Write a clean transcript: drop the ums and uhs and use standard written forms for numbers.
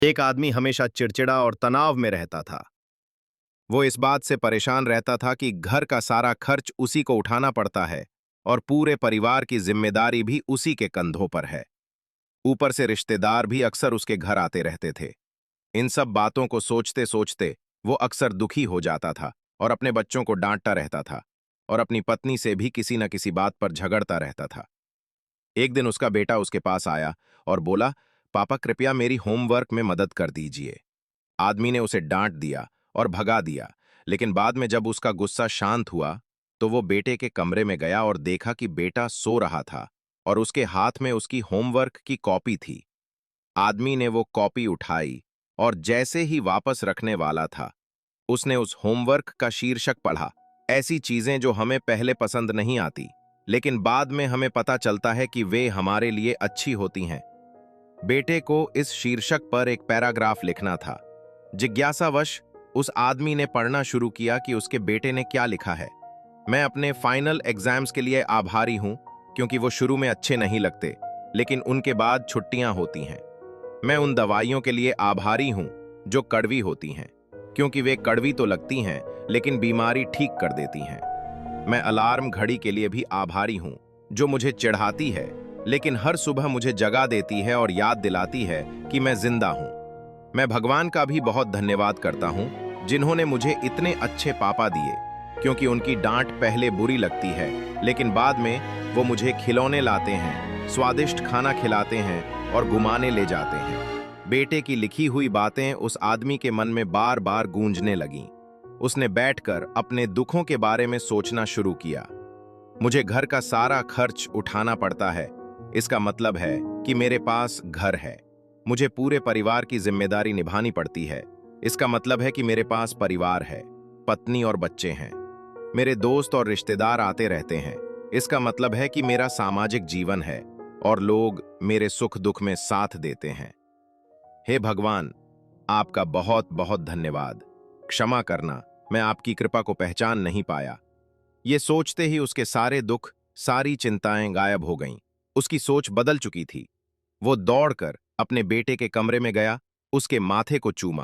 एक आदमी हमेशा चिड़चिड़ा और तनाव में रहता था। वो इस बात से परेशान रहता था कि घर का सारा खर्च उसी को उठाना पड़ता है और पूरे परिवार की जिम्मेदारी भी उसी के कंधों पर है। ऊपर से रिश्तेदार भी अक्सर उसके घर आते रहते थे। इन सब बातों को सोचते सोचते वो अक्सर दुखी हो जाता था और अपने बच्चों को डांटता रहता था और अपनी पत्नी से भी किसी न किसी बात पर झगड़ता रहता था। एक दिन उसका बेटा उसके पास आया और बोला, पापा कृपया मेरी होमवर्क में मदद कर दीजिए। आदमी ने उसे डांट दिया और भगा दिया, लेकिन बाद में जब उसका गुस्सा शांत हुआ तो वो बेटे के कमरे में गया और देखा कि बेटा सो रहा था और उसके हाथ में उसकी होमवर्क की कॉपी थी। आदमी ने वो कॉपी उठाई और जैसे ही वापस रखने वाला था, उसने उस होमवर्क का शीर्षक पढ़ा। ऐसी चीजें जो हमें पहले पसंद नहीं आती, लेकिन बाद में हमें पता चलता है कि वे हमारे लिए अच्छी होती हैं। बेटे को इस शीर्षक पर एक पैराग्राफ लिखना था। जिज्ञासावश उस आदमी ने पढ़ना शुरू किया कि उसके बेटे ने क्या लिखा है। मैं अपने फाइनल एग्जाम्स के लिए आभारी हूं, क्योंकि वो शुरू में अच्छे नहीं लगते, लेकिन उनके बाद छुट्टियां होती हैं। मैं उन दवाइयों के लिए आभारी हूं जो कड़वी होती हैं, क्योंकि वे कड़वी तो लगती हैं लेकिन बीमारी ठीक कर देती हैं। मैं अलार्म घड़ी के लिए भी आभारी हूं जो मुझे चिढ़ाती है, लेकिन हर सुबह मुझे जगा देती है और याद दिलाती है कि मैं जिंदा हूं। मैं भगवान का भी बहुत धन्यवाद करता हूं जिन्होंने मुझे इतने अच्छे पापा दिए, क्योंकि उनकी डांट पहले बुरी लगती है, लेकिन बाद में वो मुझे खिलौने लाते हैं, स्वादिष्ट खाना खिलाते हैं और घुमाने ले जाते हैं। बेटे की लिखी हुई बातें उस आदमी के मन में बार बार गूंजने लगीं। उसने बैठकर अपने दुखों के बारे में सोचना शुरू किया। मुझे घर का सारा खर्च उठाना पड़ता है, इसका मतलब है कि मेरे पास घर है। मुझे पूरे परिवार की जिम्मेदारी निभानी पड़ती है, इसका मतलब है कि मेरे पास परिवार है, पत्नी और बच्चे हैं। मेरे दोस्त और रिश्तेदार आते रहते हैं, इसका मतलब है कि मेरा सामाजिक जीवन है और लोग मेरे सुख दुख में साथ देते हैं। हे भगवान, आपका बहुत बहुत धन्यवाद। क्षमा करना, मैं आपकी कृपा को पहचान नहीं पाया। ये सोचते ही उसके सारे दुख, सारी चिंताएं गायब हो गईं। उसकी सोच बदल चुकी थी। वो दौड़कर अपने बेटे के कमरे में गया, उसके माथे को चूमा